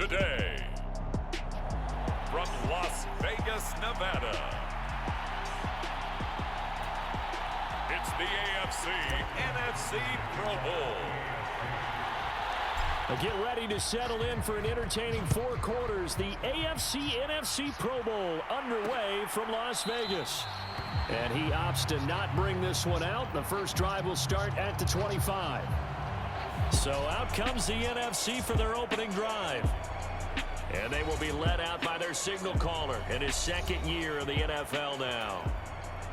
today, from Las Vegas, Nevada, it's the AFC NFC Pro Bowl. Get ready to settle in for an entertaining 4 quarters. The AFC NFC Pro Bowl underway from Las Vegas. And he opts to not bring this one out. The first drive will start at the 25. So out comes the NFC for their opening drive. And they will be led out by their signal caller in his second year of the NFL now.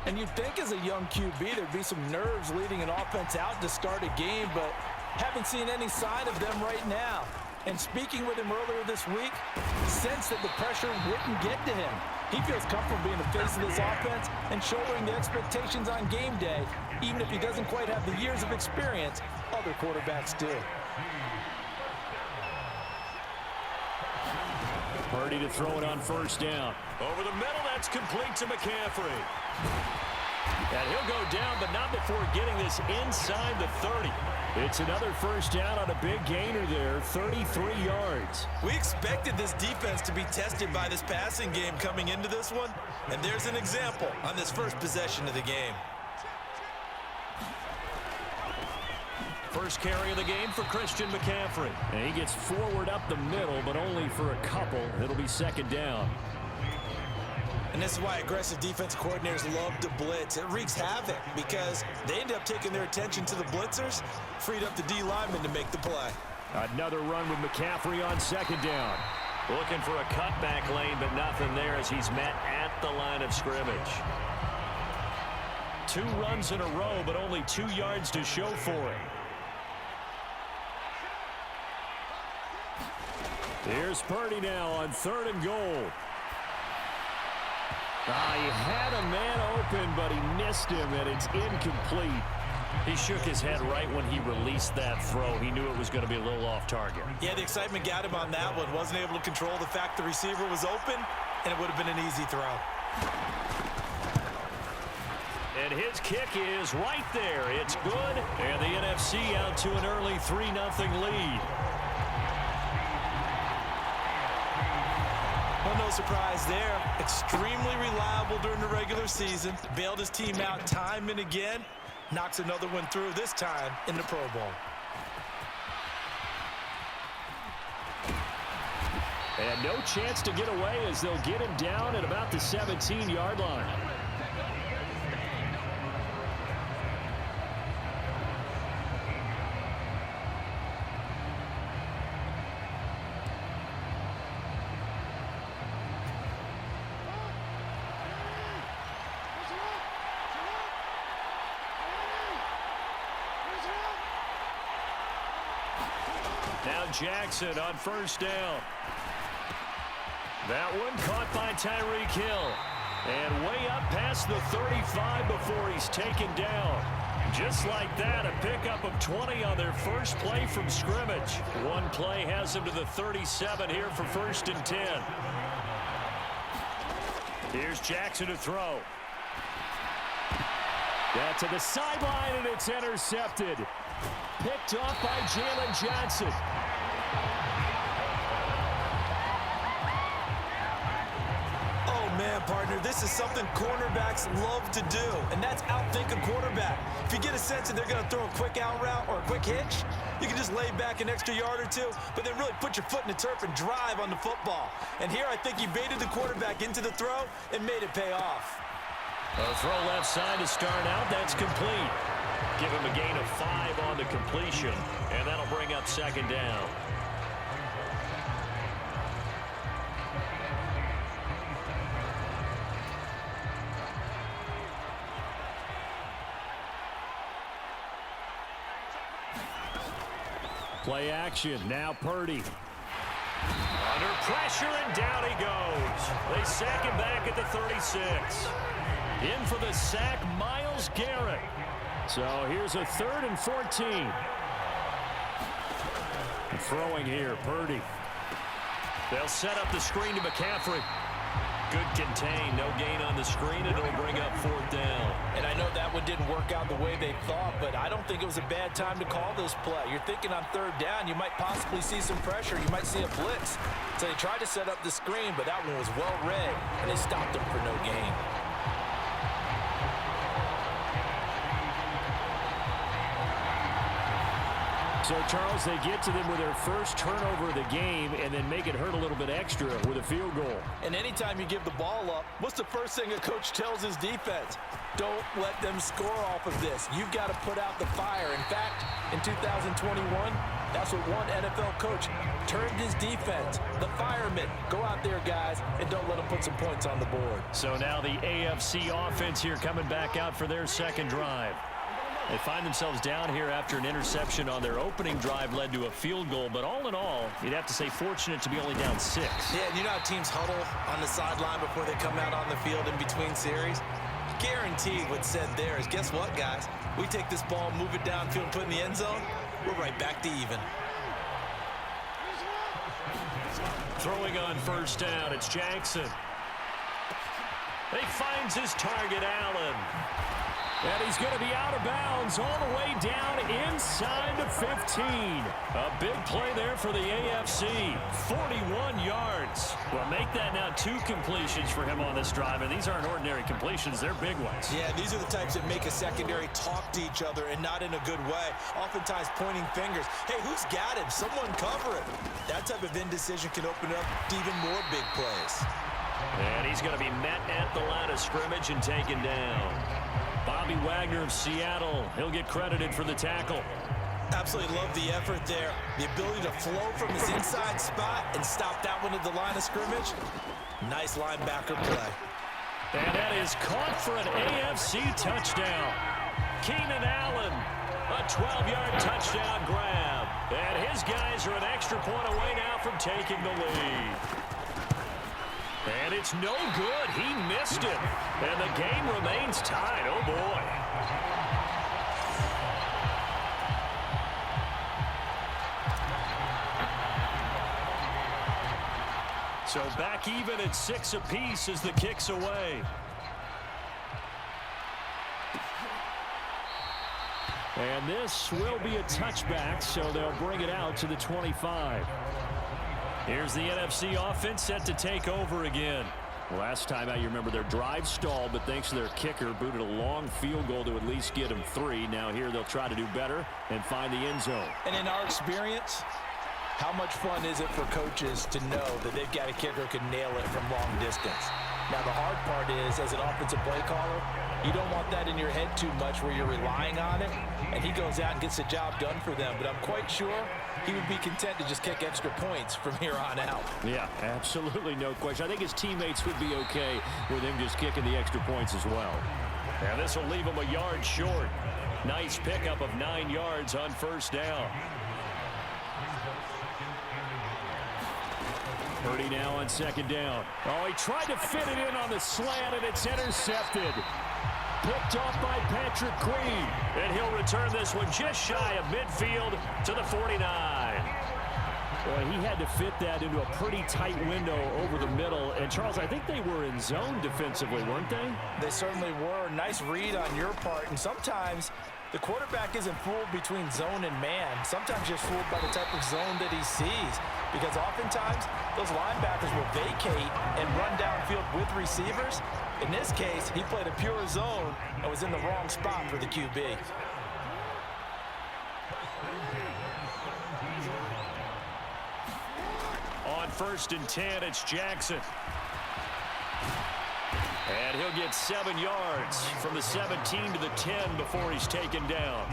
And you'd think as a young QB there'd be some nerves leading an offense out to start a game, but haven't seen any sign of them right now. And speaking with him earlier this week, sensed that the pressure wouldn't get to him. He feels comfortable being the face of this offense and shouldering the expectations on game day, even if he doesn't quite have the years of experience other quarterbacks do. Purdy to throw it on first down. Over the middle, that's complete to McCaffrey. And he'll go down, but not before getting this inside the 30. It's another first down on a big gainer there, 33 yards. We expected this defense to be tested by this passing game coming into this one, and there's an example on this first possession of the game. First carry of the game for Christian McCaffrey. And he gets forward up the middle, but only for a couple. It'll be second down. And this is why aggressive defensive coordinators love to blitz. It wreaks havoc because they end up taking their attention to the blitzers, freed up the D lineman to make the play. Another run with McCaffrey on second down. Looking for a cutback lane, but nothing there as he's met at the line of scrimmage. 2 runs in a row, but only 2 yards to show for it. Here's Purdy now on 3rd and goal. He had a man open, but he missed him, and it's incomplete. He shook his head right when he released that throw. He knew it was going to be a little off target. Yeah, the excitement got him on that one. Wasn't able to control the fact the receiver was open, and it would have been an easy throw. And his kick is right there. It's good, and the NFC out to an early 3-0 lead. Well, no surprise there. Extremely reliable during the regular season. Bailed his team out time and again. Knocks another one through, this time in the Pro Bowl. And no chance to get away as they'll get him down at about the 17-yard line. Now Jackson on first down. That one caught by Tyreek Hill. And way up past the 35 before he's taken down. Just like that, a pickup of 20 on their first play from scrimmage. One play has him to the 37 here for 1st and 10. Here's Jackson to throw. That to the sideline, and it's intercepted. Picked off by Jalen Johnson. Oh, man, partner, this is something cornerbacks love to do, and that's outthink a quarterback. If you get a sense that they're going to throw a quick out route or a quick hitch, you can just lay back an extra yard or two, but then really put your foot in the turf and drive on the football. And here I think he baited the quarterback into the throw and made it pay off. A throw left side to start out. That's complete. Give him a gain of 5 on the completion, and that'll bring up second down. Play action. Now Purdy. Under pressure, and down he goes. They sack him back at the 36. In for the sack, Myles Garrett. So here's a 3rd and 14. Throwing here, Purdy. They'll set up the screen to McCaffrey. Good contain. No gain on the screen, and it'll bring up 4th down. And I know that one didn't work out the way they thought, but I don't think it was a bad time to call this play. You're thinking on 3rd down, you might possibly see some pressure. You might see a blitz. So they tried to set up the screen, but that one was well read, and they stopped them for no gain. So, Charles, they get to them with their first turnover of the game and then make it hurt a little bit extra with a field goal. And anytime you give the ball up, what's the first thing a coach tells his defense? Don't let them score off of this. You've got to put out the fire. In fact, in 2021, that's what one NFL coach termed his defense. The firemen. Go out there, guys, and don't let them put some points on the board. So now the AFC offense here coming back out for their second drive. They find themselves down here after an interception on their opening drive led to a field goal. But all in all, you'd have to say fortunate to be only down 6. Yeah, and you know how teams huddle on the sideline before they come out on the field in between series? Guaranteed what's said there is, guess what, guys? We take this ball, move it downfield, and put it in the end zone, we're right back to even. Throwing on 1st down, it's Jackson. He finds his target, Allen. And he's going to be out of bounds all the way down inside the 15. A big play there for the AFC. 41 yards. Well, make that now 2 completions for him on this drive. And these aren't ordinary completions. They're big ones. Yeah, these are the types that make a secondary talk to each other and not in a good way. Oftentimes pointing fingers. Hey, who's got him? Someone cover it. That type of indecision can open up to even more big plays. And he's going to be met at the line of scrimmage and taken down. Bobby Wagner of Seattle, he'll get credited for the tackle. Absolutely love the effort there. The ability to flow from his inside spot and stop that one at the line of scrimmage. Nice linebacker play. And that is caught for an AFC touchdown. Keenan Allen, a 12-yard touchdown grab. And his guys are an extra point away now from taking the lead. And it's no good. He missed it. And the game remains tied. Oh, boy. So back even at 6 apiece as the kick's away. And this will be a touchback, so they'll bring it out to the 25. Here's the NFC offense set to take over again. Last time out, you remember their drive stalled, but thanks to their kicker, booted a long field goal to at least get them 3. Now here they'll try to do better and find the end zone. And in our experience, how much fun is it for coaches to know that they've got a kicker who can nail it from long distance? Now the hard part is, as an offensive play caller, you don't want that in your head too much where you're relying on it, and he goes out and gets the job done for them. But I'm quite sure he would be content to just kick extra points from here on out. Yeah, absolutely no question. I think his teammates would be okay with him just kicking the extra points as well. And this will leave him a yard short. Nice pickup of 9 yards on 1st down. Purdy now on 2nd down. Oh, he tried to fit it in on the slant, and it's intercepted. Picked off by Patrick Queen. And he'll return this one just shy of midfield to the 49. Well, he had to fit that into a pretty tight window over the middle. And, Charles, I think they were in zone defensively, weren't they? They certainly were. Nice read on your part. And sometimes the quarterback isn't fooled between zone and man. Sometimes you're fooled by the type of zone that he sees. Because oftentimes, those linebackers will vacate and run downfield with receivers. In this case, he played a pure zone and was in the wrong spot for the QB. On 1st and 10, it's Jackson. And he'll get 7 yards from the 17 to the 10 before he's taken down.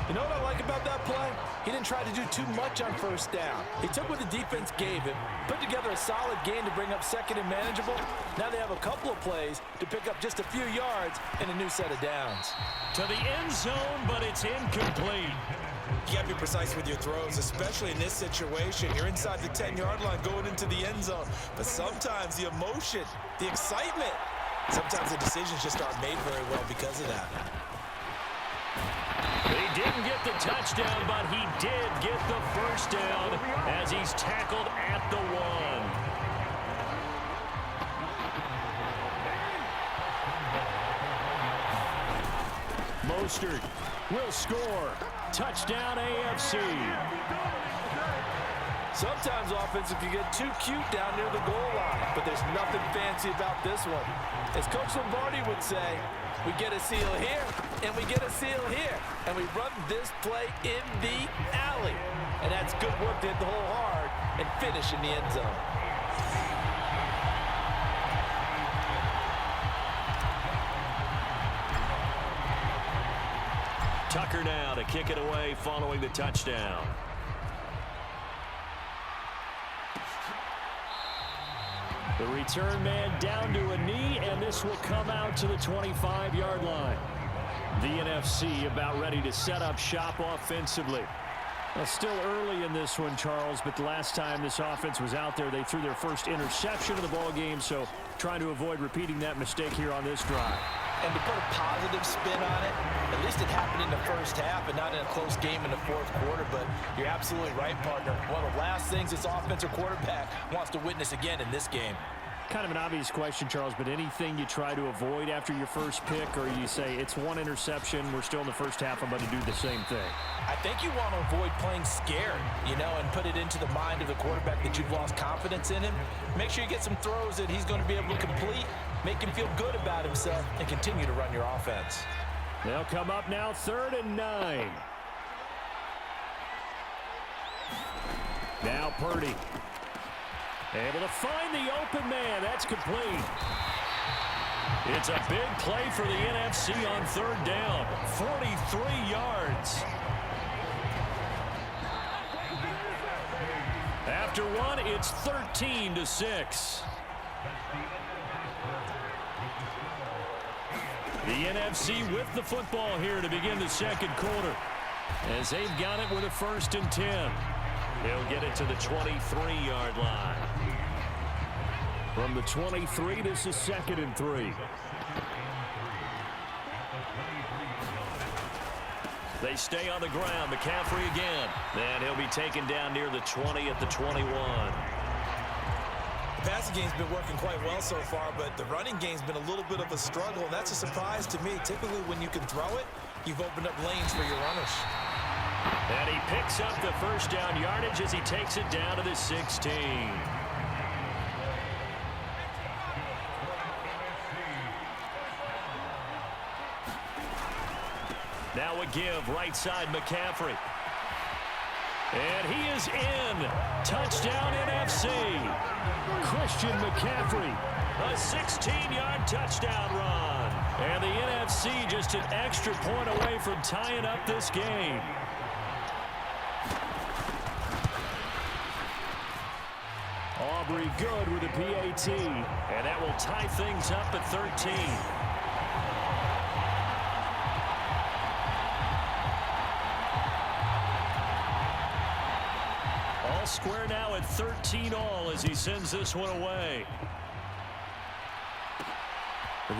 You know what I like about that play? He didn't try to do too much on 1st down. He took what the defense gave him, put together a solid game to bring up 2nd and manageable. Now they have a couple of plays to pick up just a few yards and a new set of downs. To the end zone, but it's incomplete. You got to be precise with your throws, especially in this situation. You're inside the 10-yard line going into the end zone. But sometimes the emotion, the excitement, sometimes the decisions just aren't made very well because of that. He didn't get the touchdown, but he did get the 1st down as he's tackled at the 1. Mostert will score. Touchdown AFC. Sometimes offenses can get too cute down near the goal line, but there's nothing fancy about this one. As Coach Lombardi would say, we get a seal here, and we get a seal here, and we run this play in the alley. And that's good work to hit the hole hard and finish in the end zone. Tucker now to kick it away following the touchdown. The return man down to a knee, and this will come out to the 25-yard line. The NFC about ready to set up shop offensively. Well, still early in this one, Charles, but the last time this offense was out there, they threw their first interception of the ball game, so trying to avoid repeating that mistake here on this drive. And to put a positive spin on it, at least it happened in the first half and not in a close game in the fourth quarter. But you're absolutely right, partner. One of the last things this offensive quarterback wants to witness again in this game. Kind of an obvious question, Charles, but anything you try to avoid after your first pick, or you say it's one interception, we're still in the first half, I'm going to do the same thing? I think you want to avoid playing scared, and put it into the mind of the quarterback that you've lost confidence in him. Make sure you get some throws that he's going to be able to complete, make him feel good about himself, and continue to run your offense. They'll come up now 3rd and 9. Now Purdy. Able to find the open man. That's complete. It's a big play for the NFC on 3rd down. 43 yards. After one, it's 13-6. The NFC with the football here to begin the second quarter, as they've got it with a 1st and 10. He'll get it to the 23-yard line. From the 23, this is 2nd and 3. They stay on the ground. McCaffrey again. And he'll be taken down near the 20 at the 21. The passing game's been working quite well so far, but the running game's been a little bit of a struggle, and that's a surprise to me. Typically, when you can throw it, you've opened up lanes for your runners. And he picks up the 1st down yardage as he takes it down to the 16. Now a give, right side McCaffrey. And he is in. Touchdown NFC. Christian McCaffrey. A 16-yard touchdown run. And the NFC just an extra point away from tying up this game. Aubrey good with a PAT. And that will tie things up at 13. All square now at 13 all as he sends this one away.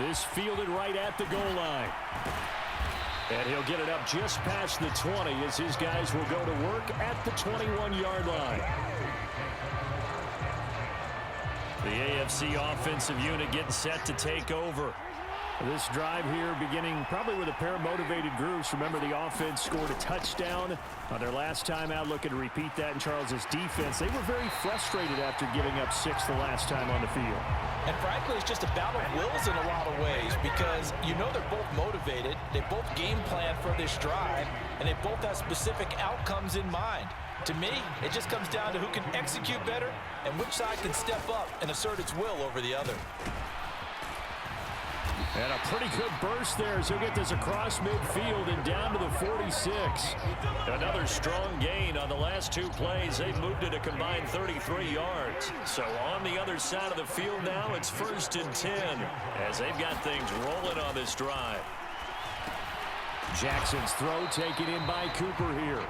This fielded right at the goal line. And he'll get it up just past the 20 as his guys will go to work at the 21-yard line. The AFC offensive unit getting set to take over. This drive here beginning probably with a pair of motivated groups. Remember, the offense scored a touchdown on their last time out. Looking to repeat that in Charles's defense. They were very frustrated after giving up 6 the last time on the field. And frankly, it's just a battle of wills in a lot of ways, because they're both motivated. They both game plan for this drive, and they both have specific outcomes in mind. To me, it just comes down to who can execute better and which side can step up and assert its will over the other. And a pretty good burst there as he'll get this across midfield and down to the 46. Another strong gain on the last 2 plays. They've moved it a combined 33 yards. So on the other side of the field now, it's 1st and 10 as they've got things rolling on this drive. Jackson's throw taken in by Cooper here.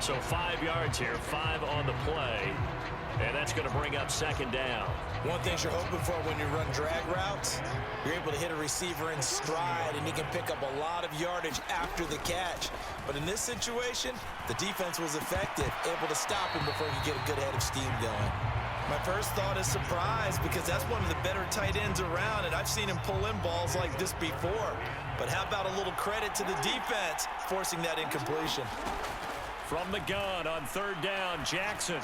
So 5 yards here, 5 on the play. And that's going to bring up 2nd down. One thing you're hoping for when you run drag routes, you're able to hit a receiver in stride, and he can pick up a lot of yardage after the catch. But in this situation, the defense was effective, able to stop him before he could get a good head of steam going. My first thought is surprise because that's one of the better tight ends around, and I've seen him pull in balls like this before. But how about a little credit to the defense forcing that incompletion? From the gun on third down, Jackson.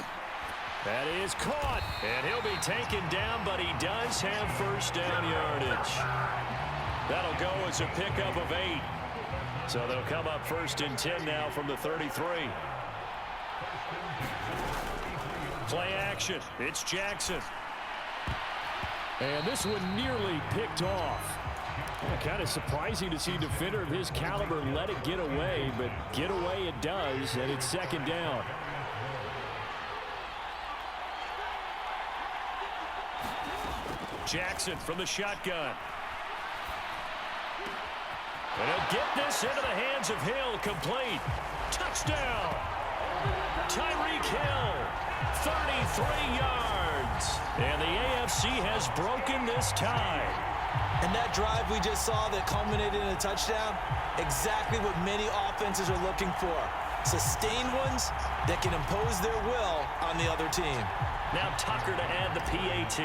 That is caught, and he'll be taken down, but he does have first down yardage. That'll go as a pickup of 8. So they'll come up 1st and 10 now from the 33. Play action. It's Jackson. And this one nearly picked off. Kind of surprising to see a defender of his caliber let it get away, but get away it does, and it's 2nd down. Jackson from the shotgun. And he'll get this into the hands of Hill, complete. Touchdown! Tyreek Hill, 33 yards. And the AFC has broken this tie. And that drive we just saw that culminated in a touchdown, exactly what many offenses are looking for. Sustained ones that can impose their will on the other team. Now Tucker to add the PAT.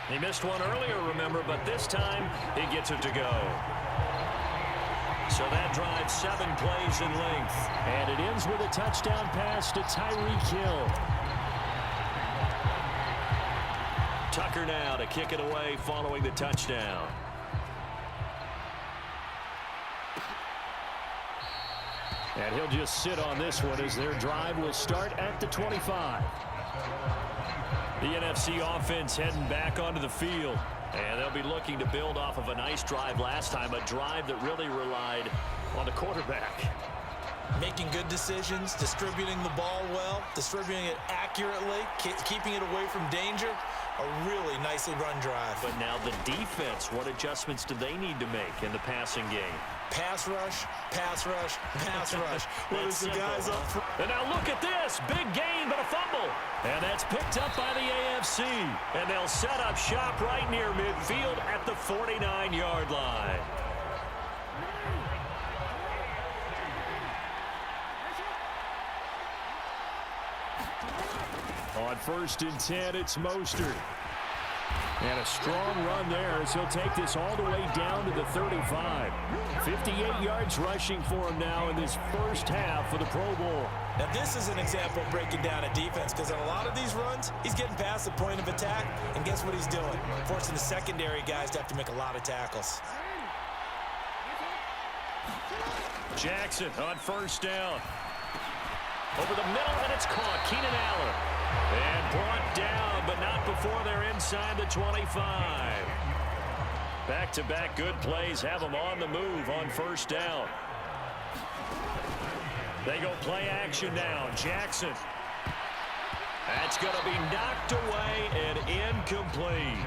He missed one earlier, remember, but this time he gets it to go. So that drive 7 plays in length. And it ends with a touchdown pass to Tyreek Hill. Tucker now to kick it away following the touchdown. And he'll just sit on this one as their drive will start at the 25. The NFC offense heading back onto the field. And they'll be looking to build off of a nice drive last time, a drive that really relied on the quarterback. Making good decisions, distributing the ball well, distributing it accurately, keeping it away from danger. A really nicely run drive. But now the defense, what adjustments do they need to make in the passing game? Pass rush, pass rush, pass rush. That's the guys up front. And now look at this. Big gain, but a fumble. And that's picked up by the AFC. And they'll set up shop right near midfield at the 49-yard line. On 1st and 10, it's Mostert. And a strong run there as he'll take this all the way down to the 35. 58 yards rushing for him now in this first half of the Pro Bowl. Now this is an example of breaking down a defense, because in a lot of these runs, he's getting past the point of attack, and guess what he's doing? Forcing the secondary guys to have to make a lot of tackles. Jackson on 1st down. Over the middle, and it's caught. Keenan Allen. And brought down, but not before they're inside the 25. Back-to-back good plays have them on the move on 1st down. They go play action now. Jackson. That's going to be knocked away and incomplete.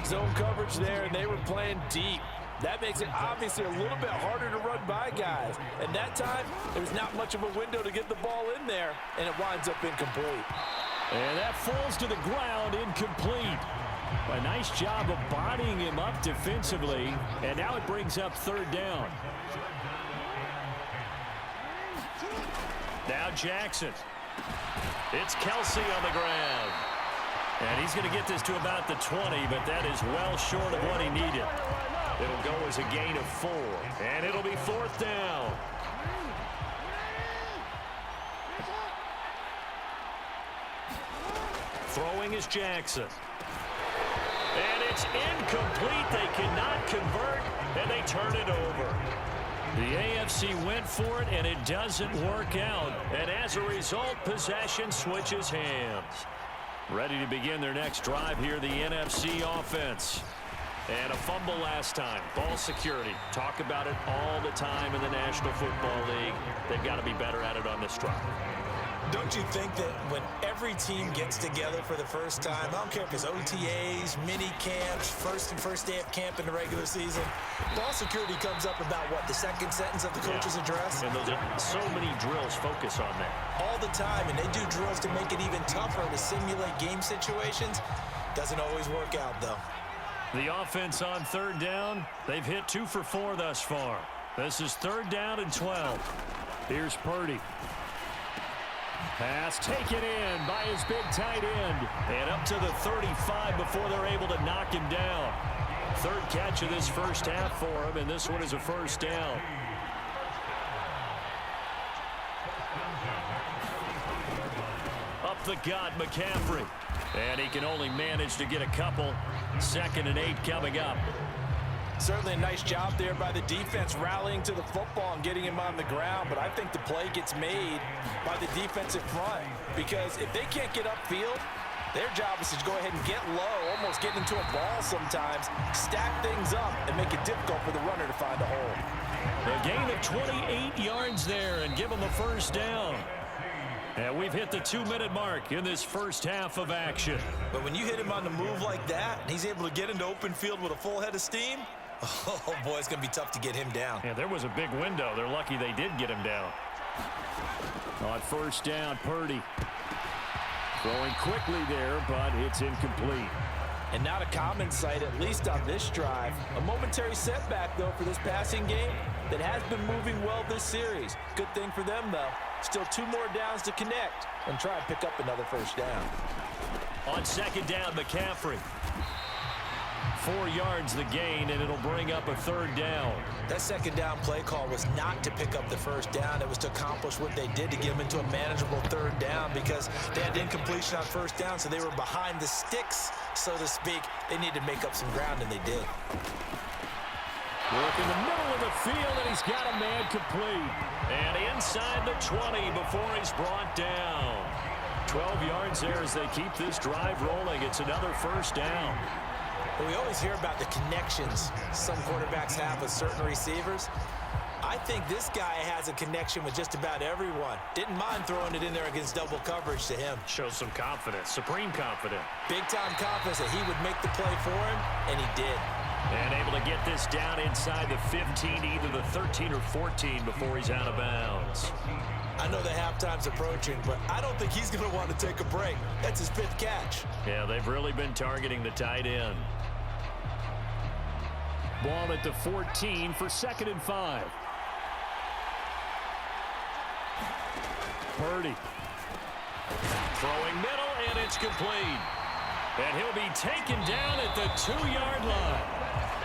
Zone coverage there, and they were playing deep. That makes it obviously a little bit harder to run by guys. And that time, there's not much of a window to get the ball in there, and it winds up incomplete. And that falls to the ground, incomplete. A nice job of bodying him up defensively, and now it brings up 3rd down. Now Jackson. It's Kelsey on the ground. And he's going to get this to about the 20, but that is well short of what he needed. It'll go as a gain of 4, and it'll be 4th down. Throwing is Jackson. And it's incomplete. They cannot convert, and they turn it over. The AFC went for it, and it doesn't work out. And as a result, possession switches hands. Ready to begin their next drive here, the NFC offense. And a fumble last time. Ball security. Talk about it all the time in the National Football League. They've got to be better at it on this drive. Don't you think that when every team gets together for the first time, I don't care if it's OTAs, mini camps, first day of camp in the regular season, ball security comes up about what, the second sentence of the coach's address? And those are so many drills focus on that. All the time, and they do drills to make it even tougher to simulate game situations. Doesn't always work out, though. The offense on 3rd down, they've hit 2 for 4 thus far. This is 3rd down and 12. Here's Purdy. Pass taken in by his big tight end. And up to the 35 before they're able to knock him down. Third catch of this first half for him, and this one is a first down. Up the gut, McCaffrey. And he can only manage to get a couple. 2nd and 8 coming up. Certainly a nice job there by the defense rallying to the football and getting him on the ground, but I think the play gets made by the defensive front because if they can't get upfield, their job is to go ahead and get low, almost get into a ball sometimes, stack things up, and make it difficult for the runner to find a hole. A gain of 28 yards there and give him a first down. And we've hit the 2-minute mark in this first half of action. But when you hit him on the move like that, and he's able to get into open field with a full head of steam, oh, boy, it's going to be tough to get him down. Yeah, there was a big window. They're lucky they did get him down. On first down, Purdy. Throwing quickly there, but it's incomplete. And not a common sight, at least on this drive. A momentary setback, though, for this passing game that has been moving well this series. Good thing for them, though. Still 2 more downs to connect and try and pick up another first down. On second down, McCaffrey. 4 yards the gain, and it'll bring up a third down. That second down play call was not to pick up the first down. It was to accomplish what they did to get them into a manageable third down because they had incompletion on first down, so they were behind the sticks, so to speak. They needed to make up some ground, and they did. Work in the middle of the field, and he's got a man complete. And inside the 20 before he's brought down. 12 yards there as they keep this drive rolling. It's another first down. Well, we always hear about the connections some quarterbacks have with certain receivers. I think this guy has a connection with just about everyone. Didn't mind throwing it in there against double coverage to him. Shows some confidence, supreme confidence. Big-time confidence that he would make the play for him, and he did. And able to get this down inside the 15, either the 13 or 14 before he's out of bounds. I know the halftime's approaching, but I don't think he's going to want to take a break. That's his 5th catch. Yeah, they've really been targeting the tight end. Ball at the 14 for 2nd and 5. Purdy. Throwing middle, and it's complete. And he'll be taken down at the 2-yard line.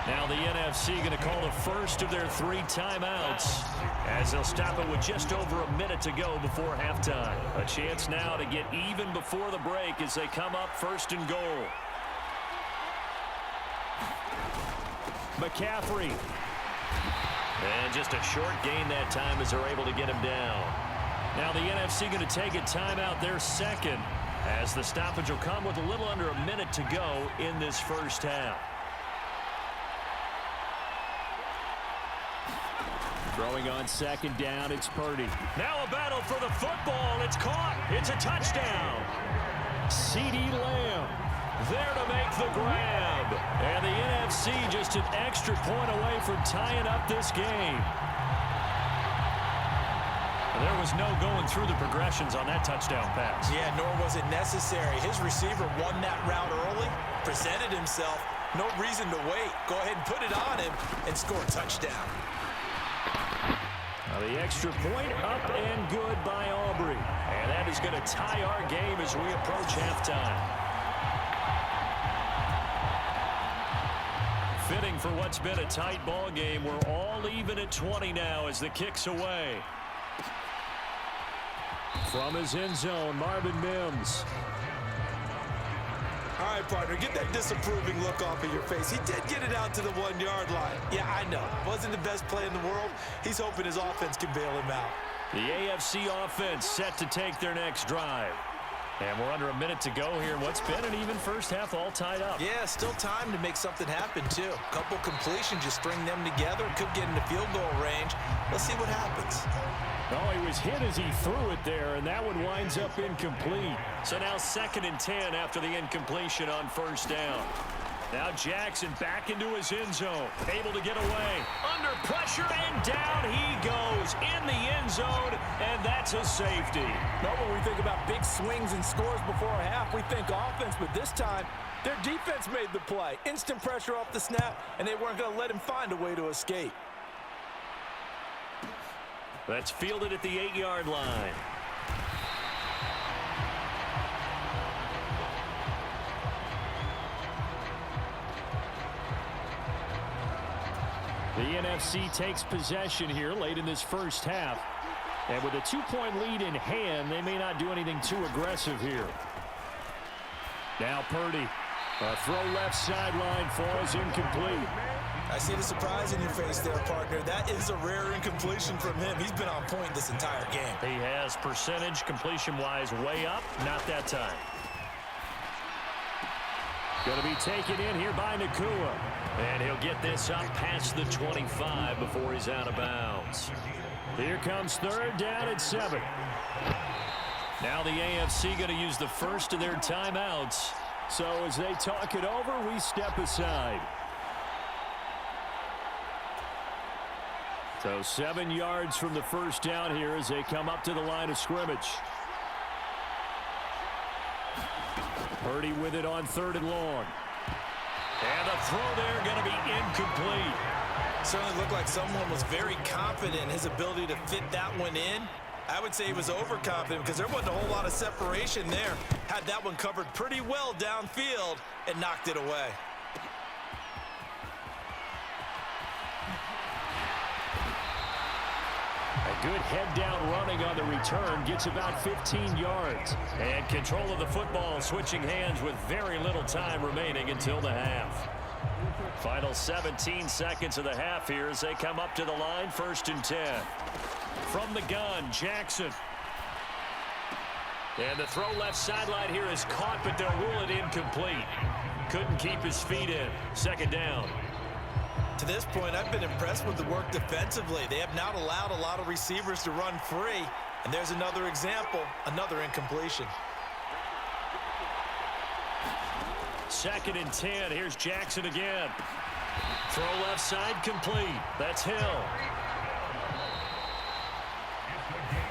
Now the NFC going to call the first of their 3 timeouts as they'll stop it with just over a minute to go before halftime. A chance now to get even before the break as they come up 1st and goal. McCaffrey. And just a short gain that time as they're able to get him down. Now the NFC going to take a timeout, their 2nd, as the stoppage will come with a little under a minute to go in this first half. Throwing on 2nd down, it's Purdy. Now a battle for the football. It's caught. It's a touchdown. CeeDee Lamb there to make the grab. And the NFC just an extra point away from tying up this game. There was no going through the progressions on that touchdown pass. Yeah, nor was it necessary. His receiver won that route early, presented himself. No reason to wait. Go ahead and put it on him and score a touchdown. Now the extra point up and good by Aubrey. And that is going to tie our game as we approach halftime. Fitting for what's been a tight ball game. We're all even at 20 now as the kick's away. From his end zone, Marvin Mims. All right, partner, get that disapproving look off of your face. He did get it out to the 1-yard line. Yeah, I know. Wasn't the best play in the world. He's hoping his offense can bail him out. The AFC offense set to take their next drive. And we're under a minute to go here. What's been an even first half all tied up. Yeah, still time to make something happen, too. Couple completions, just string them together. Could get into field goal range. Let's see what happens. Oh, he was hit as he threw it there, and that one winds up incomplete. So now 2nd and 10 after the incompletion on first down. Now Jackson back into his end zone, able to get away. Under pressure, and down he goes in the end zone, and that's a safety. Now when we think about big swings and scores before a half, we think offense, but this time, their defense made the play. Instant pressure off the snap, and they weren't going to let him find a way to escape. That's fielded at the 8-yard line. The NFC takes possession here late in this first half. And with a 2-point lead in hand, they may not do anything too aggressive here. Now Purdy. A throw left sideline falls incomplete. I see the surprise in your face there, partner. That is a rare incompletion from him. He's been on point this entire game. He has percentage completion-wise way up. Not that time. Going to be taken in here by Nakua. And he'll get this up past the 25 before he's out of bounds. Here comes third down at 7. Now the AFC going to use the first of their timeouts. So as they talk it over, we step aside. So 7 yards from the first down here as they come up to the line of scrimmage. Purdy with it on 3rd and long. And the throw there going to be incomplete. Certainly looked like someone was very confident in his ability to fit that one in. I would say he was overconfident because there wasn't a whole lot of separation there. Had that one covered pretty well downfield and knocked it away. A good head-down running on the return gets about 15 yards. And control of the football switching hands with very little time remaining until the half. Final 17 seconds of the half here as they come up to the line, 1st and 10. From the gun, Jackson. And the throw left sideline here is caught, but they'll rule it incomplete. Couldn't keep his feet in. 2nd down. To this point, I've been impressed with the work defensively. They have not allowed a lot of receivers to run free. And there's another example, another incompletion. 2nd and 10. Here's Jackson again. Throw left side complete. That's Hill.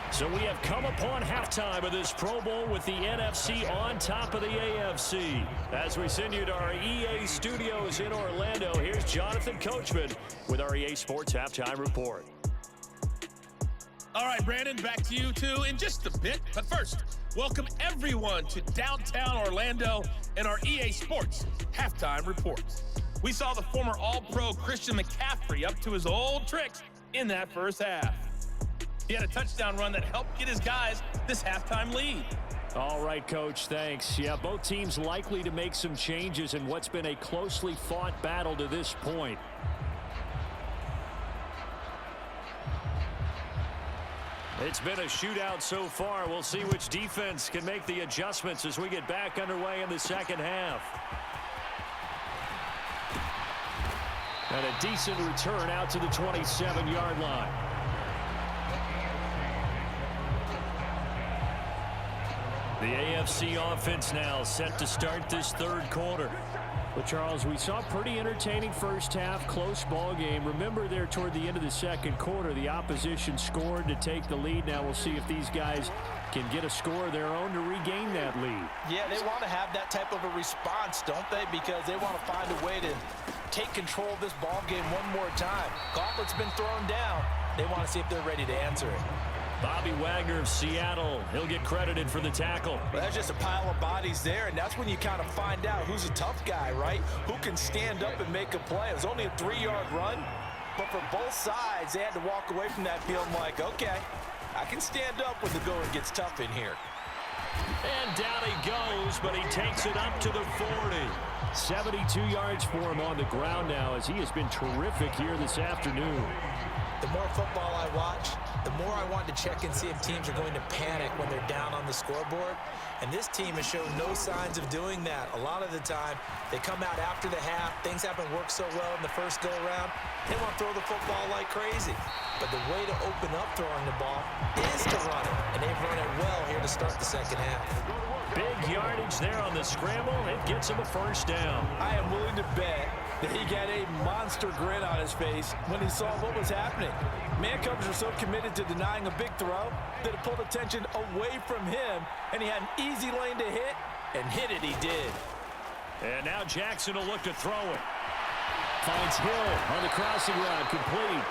So we have come upon halftime of this Pro Bowl with the NFC on top of the AFC. As we send you to our EA studios in Orlando, here's Jonathan Coachman with our EA Sports Halftime Report. All right, Brandon, back to you two in just a bit. But first, welcome everyone to downtown Orlando and our EA Sports Halftime Report. We saw the former All-Pro Christian McCaffrey up to his old tricks in that first half. He had a touchdown run that helped get his guys this halftime lead. All right, Coach, thanks. Yeah, both teams likely to make some changes in what's been a closely fought battle to this point. It's been a shootout so far. We'll see which defense can make the adjustments as we get back underway in the second half. And a decent return out to the 27-yard line. The AFC offense now set to start this 3rd quarter. Well, Charles, we saw a pretty entertaining first half, close ball game. Remember there toward the end of the 2nd quarter, the opposition scored to take the lead. Now we'll see if these guys can get a score of their own to regain that lead. Yeah, they want to have that type of a response, don't they? Because they want to find a way to take control of this ball game one more time. Gauntlet's been thrown down. They want to see if they're ready to answer it. Bobby Wagner of Seattle, he'll get credited for the tackle. Well, that's just a pile of bodies there, and that's when you kind of find out who's a tough guy, right? Who can stand up and make a play. It was only a 3-yard run, but for both sides, they had to walk away from that field like, okay, I can stand up when the going gets tough in here. And down he goes, but he takes it up to the 40. 72 yards for him on the ground now as he has been terrific here this afternoon. The more football I watch, the more I want to check and see if teams are going to panic when they're down on the scoreboard. And this team has shown no signs of doing that. A lot of the time, they come out after the half. Things haven't worked so well in the first go-around. They want to throw the football like crazy. But the way to open up throwing the ball is to run it. And they've run it well here to start the second half. Big yardage there on the scramble. It gets him a first down. I am willing to bet that he got a monster grin on his face when he saw what was happening. Man-covers are so committed to denying a big throw that it pulled attention away from him, and he had an easy lane to hit, and hit it he did. And now Jackson will look to throw it. Finds Hill on the crossing route, complete.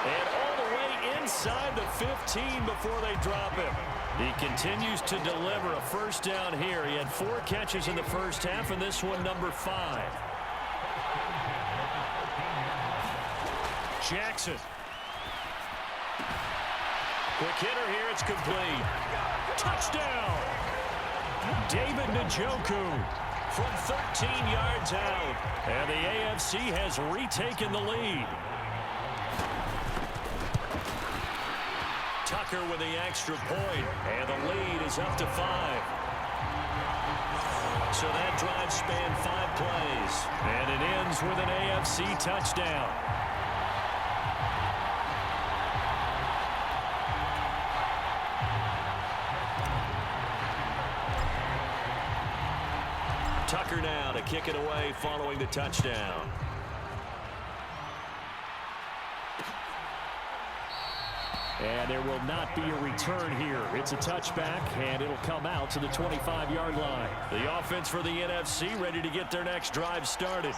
And all the way inside the 15 before they drop him. He continues to deliver a first down here. He had 4 catches in the first half, and this one number 5. Jackson. Quick hitter here. It's complete. Touchdown. David Njoku from 13 yards out. And the AFC has retaken the lead. Tucker with the extra point. And the lead is up to 5. So that drive spanned 5 plays. And it ends with an AFC touchdown. Tucker now to kick it away following the touchdown. And there will not be a return here. It's a touchback, and it'll come out to the 25-yard line. The offense for the NFC ready to get their next drive started.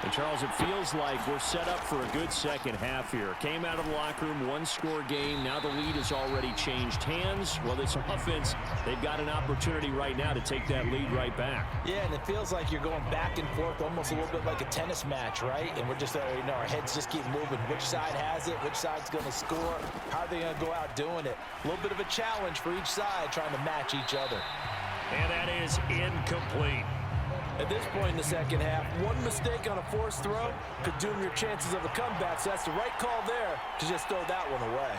And, Charles, it feels like we're set up for a good second half here. Came out of the locker room, one-score game. Now the lead has already changed hands. Well, this offense, they've got an opportunity right now to take that lead right back. Yeah, and it feels like you're going back and forth almost a little bit like a tennis match, right? And we're just, our heads just keep moving. Which side has it? Which side's going to score? How are they going to go out doing it? A little bit of a challenge for each side trying to match each other. And that is incomplete. At this point in the second half, one mistake on a forced throw could doom your chances of a comeback, so that's the right call there to just throw that one away.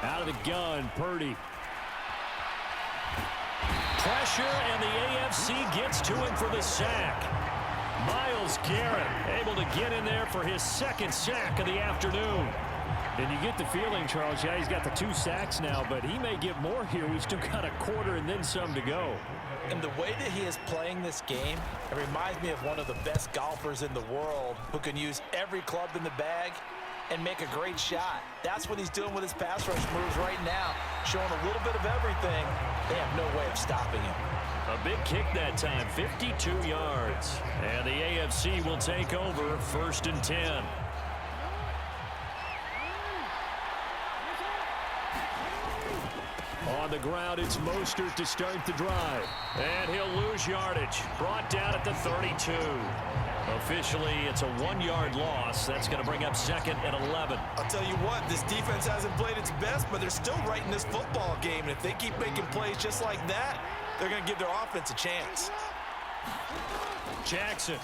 Out of the gun, Purdy. Pressure, and the AFC gets to him for the sack. Myles Garrett able to get in there for his second sack of the afternoon. And you get the feeling, Charles, yeah, he's got the 2 sacks now, but he may get more here. We've still got a quarter and then some to go. And the way that he is playing this game, it reminds me of one of the best golfers in the world who can use every club in the bag and make a great shot. That's what he's doing with his pass rush moves right now, showing a little bit of everything. They have no way of stopping him. A big kick that time, 52 yards. And the AFC will take over 1st and 10. On the ground, it's Mostert to start the drive. And he'll lose yardage. Brought down at the 32. Officially, it's a 1-yard loss. That's going to bring up 2nd and 11. I'll tell you what, this defense hasn't played its best, but they're still right in this football game. And if they keep making plays just like that, they're going to give their offense a chance. Jackson.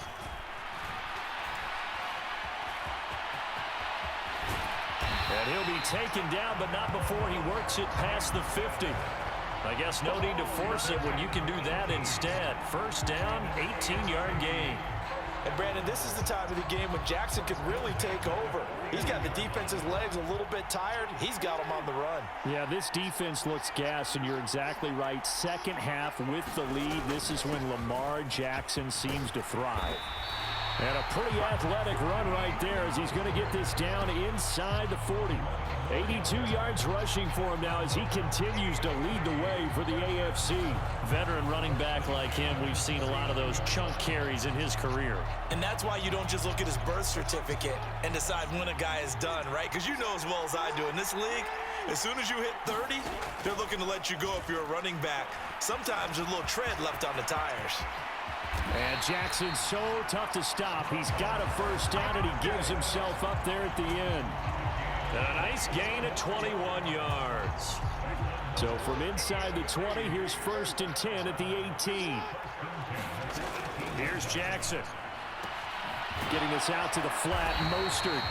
And he'll be taken down, but not before he works it past the 50. I guess no need to force it when you can do that instead. 1st down, 18-yard gain. And, Brandon, this is the time of the game when Jackson could really take over. He's got the defense's legs a little bit tired. He's got them on the run. Yeah, this defense looks gassed, and you're exactly right. Second half with the lead, this is when Lamar Jackson seems to thrive. And a pretty athletic run right there as he's going to get this down inside the 40. 82 yards rushing for him now as he continues to lead the way for the AFC. Veteran running back like him, we've seen a lot of those chunk carries in his career. And that's why you don't just look at his birth certificate and decide when a guy is done, right? Because you know as well as I do, in this league, as soon as you hit 30, they're looking to let you go if you're a running back. Sometimes there's a little tread left on the tires. And Jackson's so tough to stop. He's got a 1st down, and he gives himself up there at the end. And a nice gain of 21 yards. So from inside the 20, here's 1st and 10 at the 18. Here's Jackson. Getting this out to the flat, Mostert.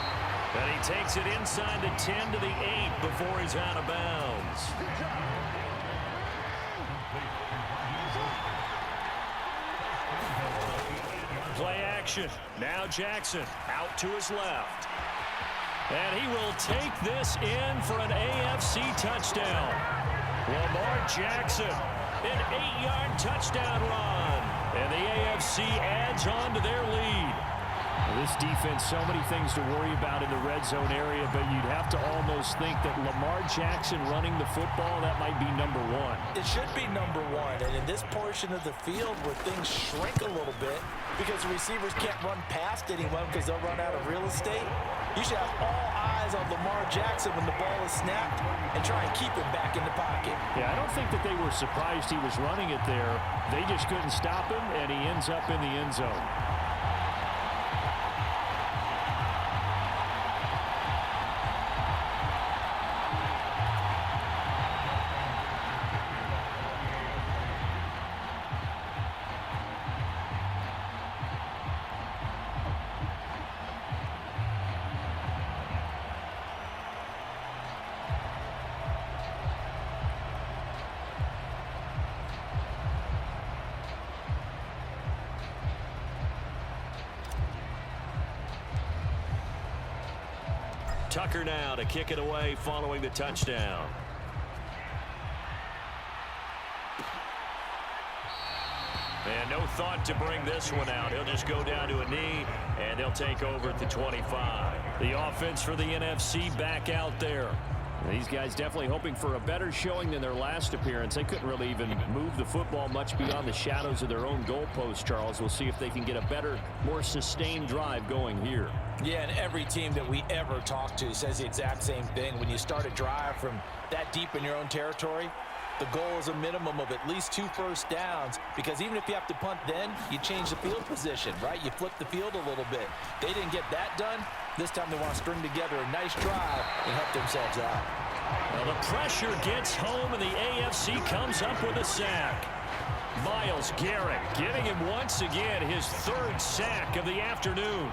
And he takes it inside the 10 to the 8 before he's out of bounds. Play action. Now Jackson out to his left. And he will take this in for an AFC touchdown. Lamar Jackson, an 8-yard touchdown run. And the AFC adds on to their lead. This defense, so many things to worry about in the red zone area, but you'd have to almost think that Lamar Jackson running the football, that might be number 1. It should be number 1, and in this portion of the field where things shrink a little bit because the receivers can't run past anyone because they'll run out of real estate, you should have all eyes on Lamar Jackson when the ball is snapped and try and keep him back in the pocket. Yeah, I don't think that they were surprised he was running it there. They just couldn't stop him, and he ends up in the end zone. Tucker now to kick it away following the touchdown. And no thought to bring this one out. He'll just go down to a knee, and they'll take over at the 25. The offense for the NFC back out there. These guys definitely hoping for a better showing than their last appearance. They couldn't really even move the football much beyond the shadows of their own goalpost, Charles. We'll see if they can get a better, more sustained drive going here. Yeah, and every team that we ever talk to says the exact same thing. When you start a drive from that deep in your own territory, the goal is a minimum of at least 2 first downs, because even if you have to punt then, you change the field position, right? You flip the field a little bit. They didn't get that done. This time they want to string together a nice drive and help themselves out. Well, the pressure gets home, and the AFC comes up with a sack. Myles Garrett giving him once again his 3rd sack of the afternoon.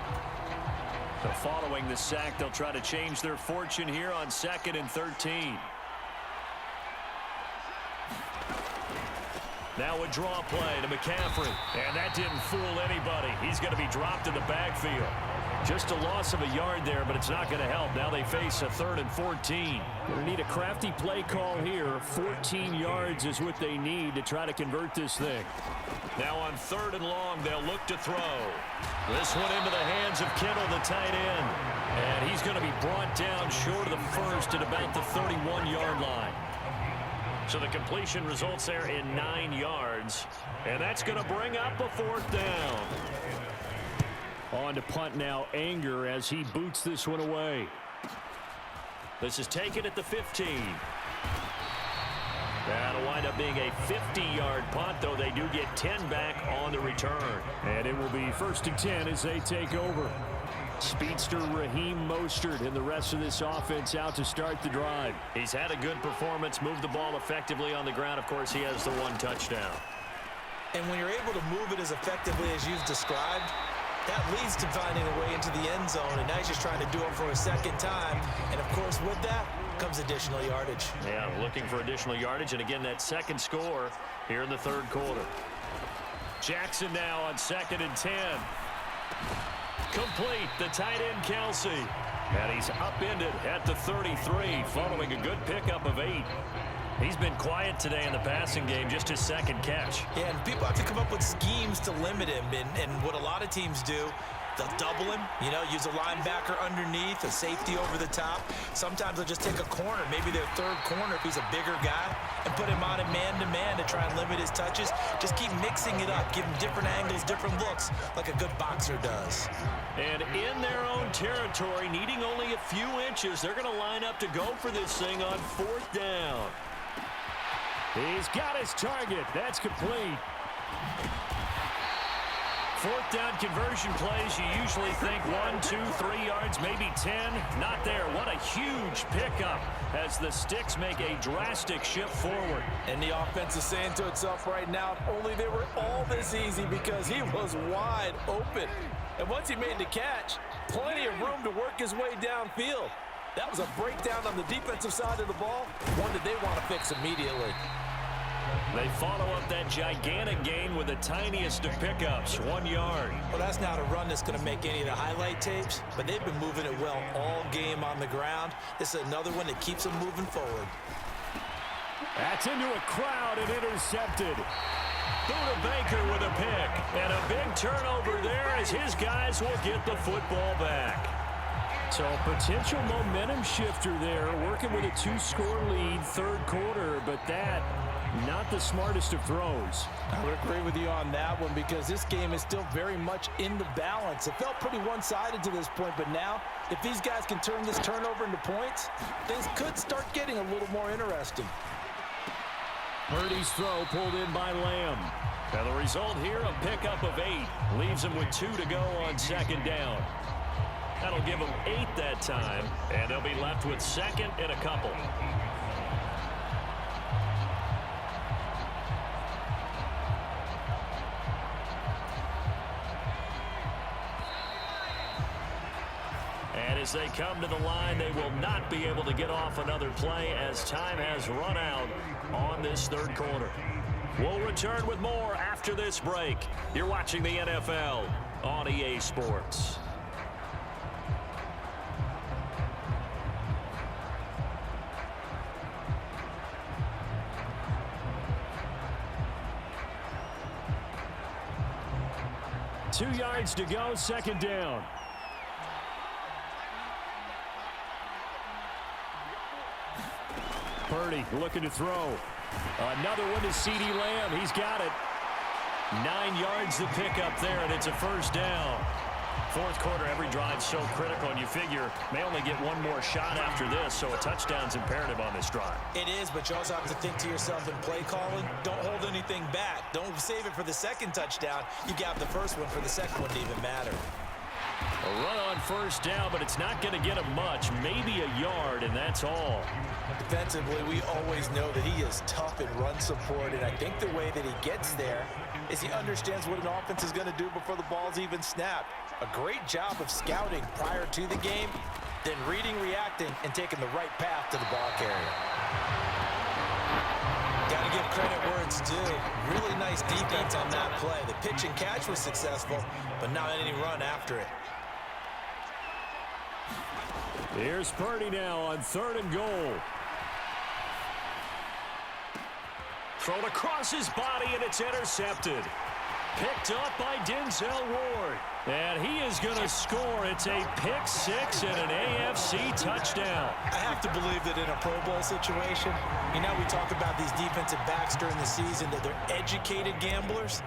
So following the sack, they'll try to change their fortune here on 2nd and 13. Now a draw play to McCaffrey. And that didn't fool anybody. He's going to be dropped in the backfield. Just a loss of a yard there, but it's not going to help. Now they face a 3rd and 14. Going to need a crafty play call here. 14 yards is what they need to try to convert this thing. Now on 3rd and long, they'll look to throw. This one into the hands of Kittle, the tight end. And he's going to be brought down short of the first at about the 31-yard line. So the completion results there in 9 yards. And that's going to bring up a 4th down. On to punt now, Anger, as he boots this one away. This is taken at the 15. That'll wind up being a 50-yard punt, though they do get 10 back on the return. And it will be 1st and 10 as they take over. Speedster Raheem Mostert and the rest of this offense out to start the drive. He's had a good performance, moved the ball effectively on the ground. Of course, he has the 1 touchdown. And when you're able to move it as effectively as you've described, that leads to finding a way into the end zone, and now he's just trying to do it for a 2nd time. And, of course, with that comes additional yardage. Yeah, looking for additional yardage, and again, that 2nd score here in the 3rd quarter. Jackson now on 2nd and 10. Complete, the tight end Kelsey. And he's upended at the 33 following a good pickup of 8. He's been quiet today in the passing game, just his 2nd catch. Yeah, and people have to come up with schemes to limit him. And what a lot of teams do, they'll double him, use a linebacker underneath, a safety over the top. Sometimes they'll just take a corner, maybe their 3rd corner if he's a bigger guy, and put him on a man-to-man to try and limit his touches. Just keep mixing it up, give him different angles, different looks, like a good boxer does. And in their own territory, needing only a few inches, they're going to line up to go for this thing on 4th down. He's got his target. That's complete. 4th down conversion plays, you usually think 1, 2, 3 yards, maybe 10. Not there. What a huge pickup as the Sticks make a drastic shift forward. And the offense is saying to itself right now, if only they were all this easy, because he was wide open. And once he made the catch, plenty of room to work his way downfield. That was a breakdown on the defensive side of the ball, one that they want to fix immediately. They follow up that gigantic gain with the tiniest of pickups, 1 yard. Well, that's not a run that's going to make any of the highlight tapes, but they've been moving it well all game on the ground. This is another one that keeps them moving forward. That's into a crowd and intercepted. Buda Baker with a pick, and a big turnover there as his guys will get the football back. So a potential momentum shifter there, working with a 2-score lead, 3rd quarter, but that not the smartest of throws. I would agree with you on that one, because this game is still very much in the balance. It felt pretty one-sided to this point, but now if these guys can turn this turnover into points, things could start getting a little more interesting. Purdy's throw pulled in by Lamb. Now the result here, a pickup of 8. Leaves him with 2 to go on 2nd down. That'll give them 8 that time, and they'll be left with 2nd and a couple. And as they come to the line, they will not be able to get off another play as time has run out on this 3rd quarter. We'll return with more after this break. You're watching the NFL on EA Sports. 2 yards to go, second down. Purdy looking to throw. Another one to CeeDee Lamb. He's got it. 9 yards to pick up there, and it's a first down. Fourth quarter, every drive so critical, and you figure may only get one more shot after this, so a touchdown's imperative on this drive. It is, but you also have to think to yourself in play calling, don't hold anything back. Don't save it for the second touchdown. You got the first one for the second one to even matter. A run on first down, but it's not going to get him much, maybe a yard, and that's all. Defensively, we always know that he is tough in run support, and I think the way that he gets there is he understands what an offense is going to do before the ball's even snapped. A great job of scouting prior to the game, then reading, reacting, and taking the right path to the ball carrier. Got to give credit where it's due. Really nice defense on that play. The pitch and catch was successful, but not any run after it. Here's Purdy now on 3rd and goal. Thrown across his body, and it's intercepted. Picked up by Denzel Ward. And he is going to score. It's a pick six and an AFC touchdown. I have to believe that in a Pro Bowl situation, you know, we talk about these defensive backs during the season, that they're educated gamblers.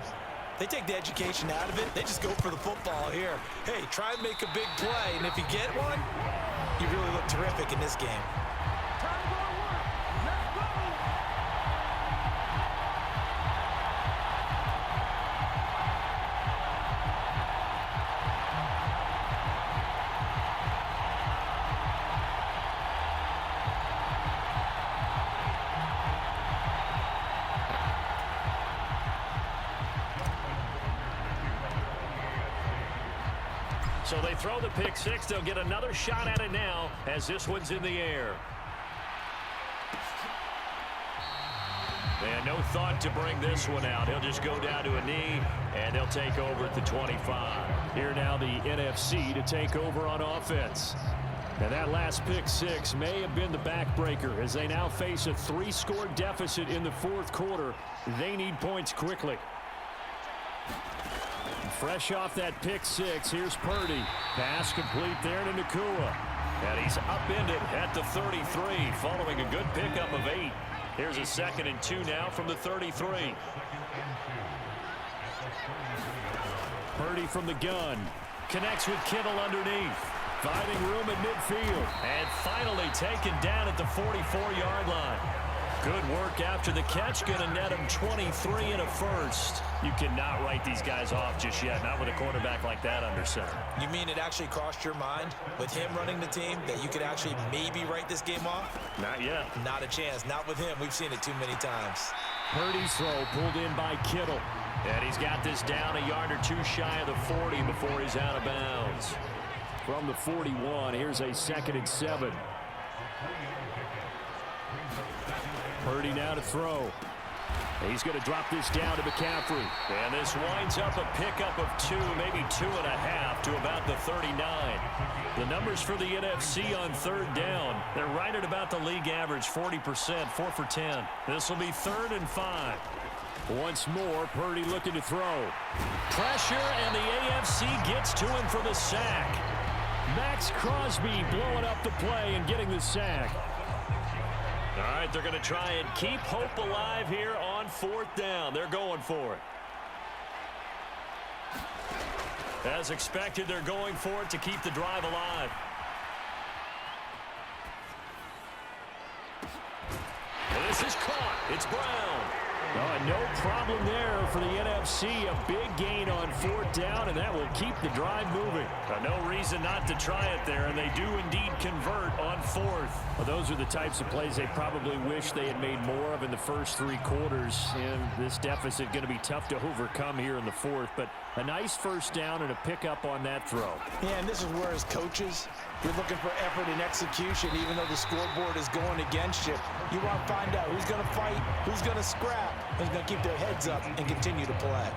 They take the education out of it. They just go for the football here. Hey, try and make a big play, and if you get one, you really look terrific in this game. So they throw the pick six. They'll get another shot at it now as this one's in the air. They had no thought to bring this one out. He'll just go down to a knee, and they'll take over at the 25. Here now the NFC to take over on offense. And that last pick six may have been the backbreaker as they now face a 3-score deficit in the fourth quarter. They need points quickly. Fresh off that pick six, here's Purdy. Pass complete there to Nakua. And he's upended at the 33 following a good pickup of 8. Here's a 2nd and 2 now from the 33. Purdy from the gun. Connects with Kittle underneath. Finding room at midfield. And finally taken down at the 44-yard line. Good work after the catch. Going to net him 23 and a first. You cannot write these guys off just yet. Not with a quarterback like that under center. You mean it actually crossed your mind with him running the team that you could actually maybe write this game off? Not yet. Not a chance. Not with him. We've seen it too many times. Purdy's throw pulled in by Kittle. And he's got this down a yard or two shy of the 40 before he's out of bounds. From the 41, here's a 2nd and 7. Purdy now to throw. He's going to drop this down to McCaffrey. And this winds up a pickup of 2, maybe 2.5 to about the 39. The numbers for the NFC on 3rd down, they're right at about the league average, 40%, 4 for 10. This will be 3rd and 5. Once more, Purdy looking to throw. Pressure, and the AFC gets to him for the sack. Max Crosby blowing up the play and getting the sack. All right, they're going to try and keep hope alive here on 4th down. They're going for it. As expected, they're going for it to keep the drive alive. And this is caught. It's Brown. No problem there for the NFC. A big gain on 4th down, and that will keep the drive moving. No reason not to try it there, and they do indeed convert on 4th. Well, those are the types of plays they probably wish they had made more of in the first 3 quarters. And this deficit going to be tough to overcome here in the 4th. But a nice first down and a pickup on that throw. Yeah, and this is where, as coaches, you're looking for effort and execution, even though the scoreboard is going against you. You want to find out who's going to fight, who's going to scrap, who's going to keep their heads up and continue to play.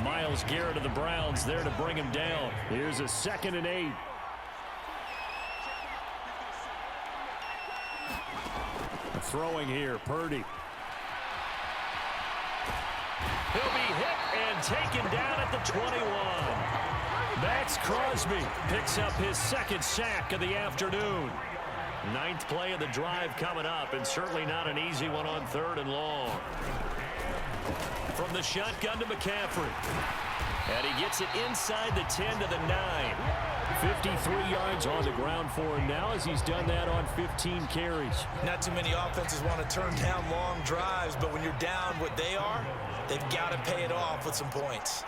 Myles Garrett of the Browns there to bring him down. Here's a 2nd and 8. Throwing here, Purdy. He'll be hit and taken down at the 21. Max Crosby picks up his second sack of the afternoon. Ninth play of the drive coming up, and certainly not an easy one on 3rd and long. From the shotgun to McCaffrey. And he gets it inside the 10 to the 9. 53 yards on the ground for him now as he's done that on 15 carries. Not too many offenses want to turn down long drives, but when you're down what they are, they've got to pay it off with some points.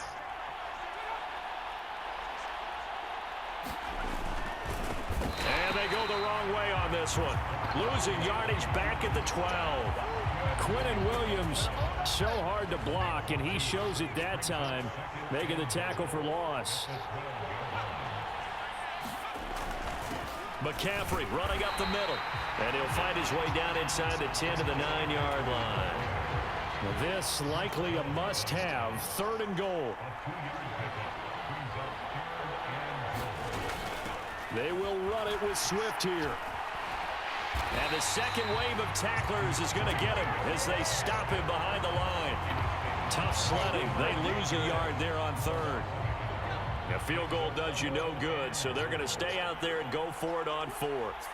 And they go the wrong way on this one. Losing yardage back at the 12. Quinnen Williams, so hard to block, and he shows it that time, making the tackle for loss. McCaffrey running up the middle, and he'll find his way down inside the 10 to the 9-yard line. Now this likely a must-have, 3rd and goal. They will run it with Swift here. And the second wave of tacklers is going to get him as they stop him behind the line. Tough sledding. They lose a yard there on 3rd. A field goal does you no good, so they're going to stay out there and go for it on 4th.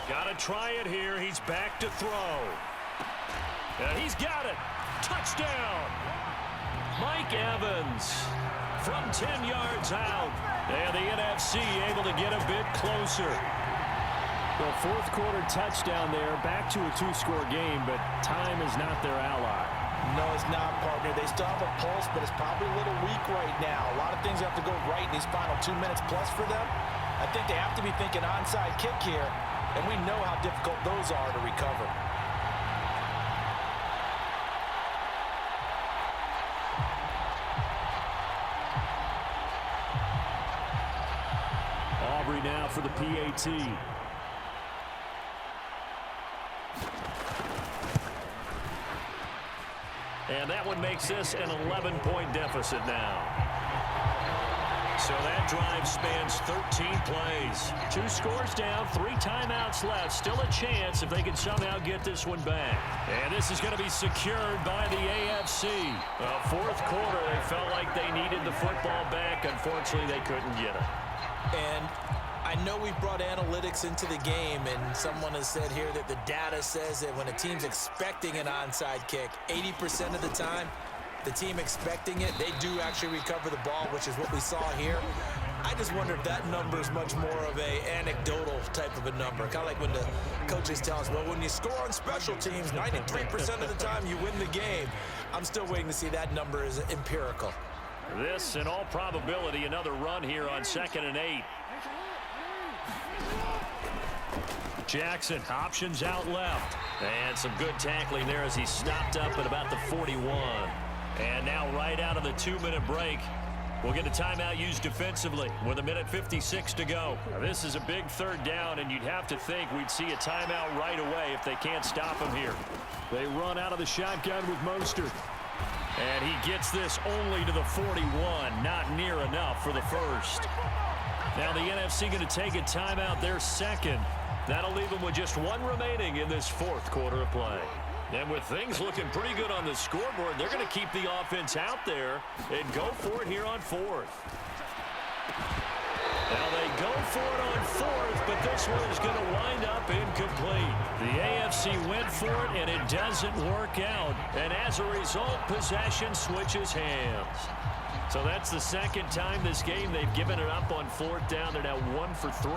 Got to try it here. He's back to throw. And he's got it. Touchdown. Mike Evans from 10 yards out. And the NFC able to get a bit closer. Well, 4th quarter touchdown there. Back to a 2-score game, but time is not their ally. No, it's not, partner. They still have a pulse, but it's probably a little weak right now. A lot of things have to go right in these final 2 minutes plus for them. I think they have to be thinking onside kick here, and we know how difficult those are to recover. Aubrey now for the PAT. And that one makes this an 11-point deficit now. So that drive spans 13 plays. 2 scores down, 3 timeouts left. Still a chance if they can somehow get this one back. And this is going to be secured by the AFC. Well, 4th quarter, they felt like they needed the football back. Unfortunately, they couldn't get it. And I know we've brought analytics into the game, and someone has said here that the data says that when a team's expecting an onside kick, 80% of the time, the team expecting it, they do actually recover the ball, which is what we saw here. I just wonder if that number is much more of a anecdotal type of a number. Kind of like when the coaches tell us, well, when you score on special teams, 93% of the time you win the game. I'm still waiting to see that number is empirical. This, in all probability, another run here on 2nd and 8. Jackson, options out left. And some good tackling there as he stopped up at about the 41. And now right out of the 2-minute break, we'll get a timeout used defensively with 1:56 to go. Now, this is a big 3rd down, and you'd have to think we'd see a timeout right away if they can't stop him here. They run out of the shotgun with Mostert. And he gets this only to the 41, not near enough for the first. Now the NFC going to take a timeout, their second. That'll leave them with just 1 remaining in this 4th quarter of play. And with things looking pretty good on the scoreboard, they're going to keep the offense out there and go for it here on 4th. Now they go for it on 4th, but this one is going to wind up incomplete. The AFC went for it, and it doesn't work out. And as a result, possession switches hands. So that's the 2nd time this game they've given it up on 4th down. They're now 1 for 3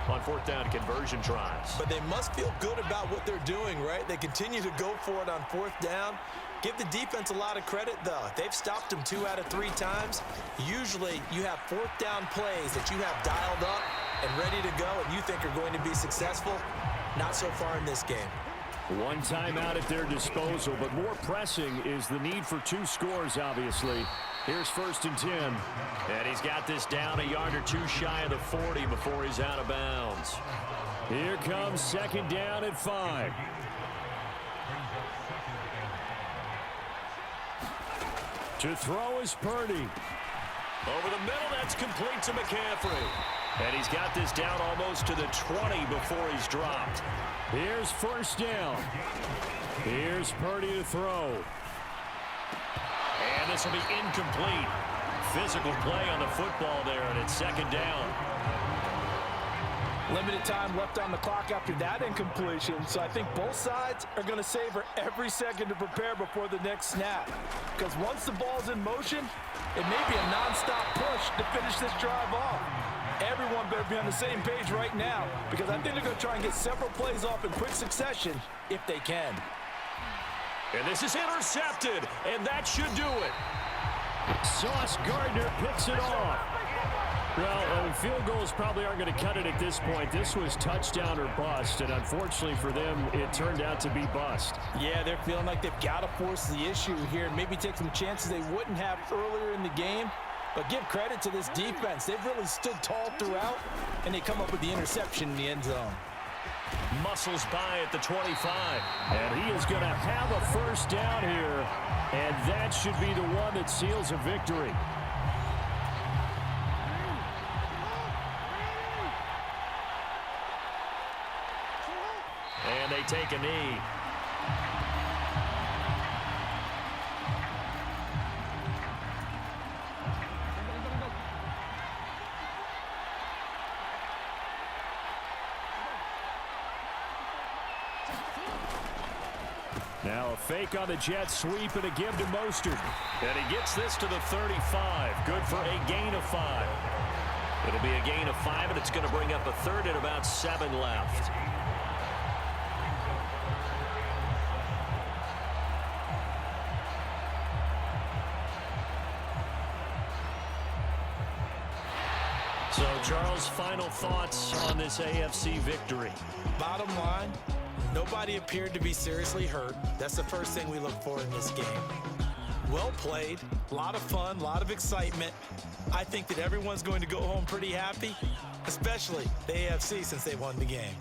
on 4th down conversion tries. But they must feel good about what they're doing, right? They continue to go for it on 4th down. Give the defense a lot of credit, though. They've stopped them 2 out of 3 times. Usually, you have 4th down plays that you have dialed up and ready to go, and you think are going to be successful. Not so far in this game. 1 timeout at their disposal, but more pressing is the need for 2 scores, obviously. Here's 1st and 10. And he's got this down a yard or 2 shy of the 40 before he's out of bounds. Here comes 2nd down at 5. To throw is Purdy. Over the middle, that's complete to McCaffrey. And he's got this down almost to the 20 before he's dropped. Here's 1st down. Here's Purdy to throw. this will be incomplete. Physical play on the football there, and it's second down. Limited time left on the clock after that incompletion, so I think both sides are going to savor every second to prepare before the next snap. Because once the ball's in motion, it may be a nonstop push to finish this drive off. Everyone better be on the same page right now, because I think they're going to try and get several plays off in quick succession if they can. And this is intercepted, and that should do it. Sauce Gardner picks it off. Well, field goals probably aren't going to cut it at this point. This was touchdown or bust, and unfortunately for them, it turned out to be bust. Yeah, they're feeling like they've got to force the issue here and maybe take some chances they wouldn't have earlier in the game. But give credit to this defense. They've really stood tall throughout, and they come up with the interception in the end zone. Muscles by at the 25, and he is going to have a first down here, and that should be the one that seals a victory. And they take a knee. Now a fake on the jet sweep and a give to Mostert. And he gets this to the 35. Good for a gain of 5. It'll be a gain of 5, and it's going to bring up a third and about 7 left. So, Charles, final thoughts on this AFC victory? Bottom line, nobody appeared to be seriously hurt. That's the first thing we look for in this game. Well played, a lot of fun, a lot of excitement. I think that everyone's going to go home pretty happy, especially the AFC since they won the game.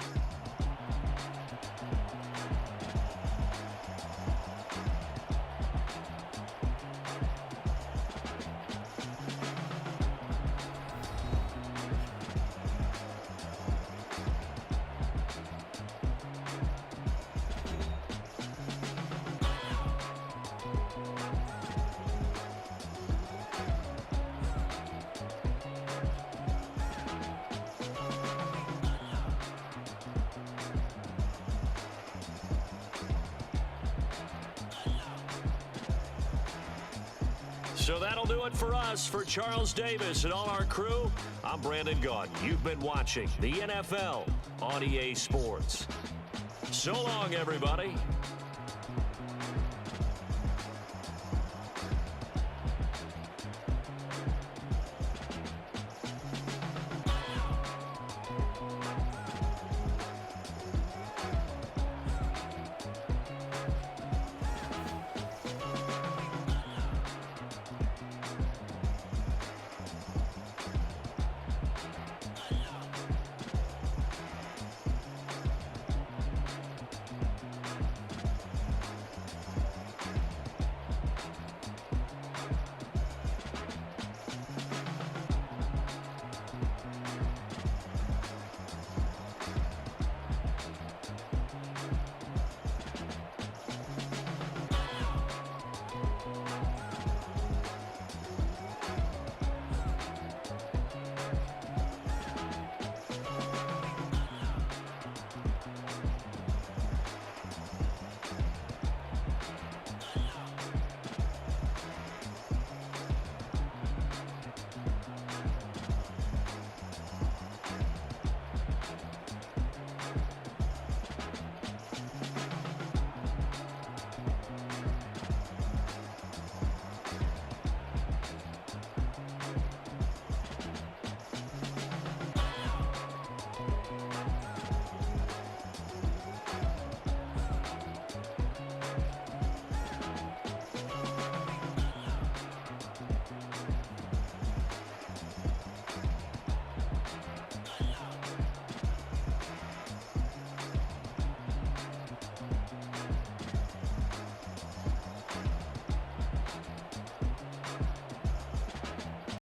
So that'll do it for us. For Charles Davis and all our crew, I'm Brandon Gaudin. You've been watching the NFL on EA Sports. So long, everybody.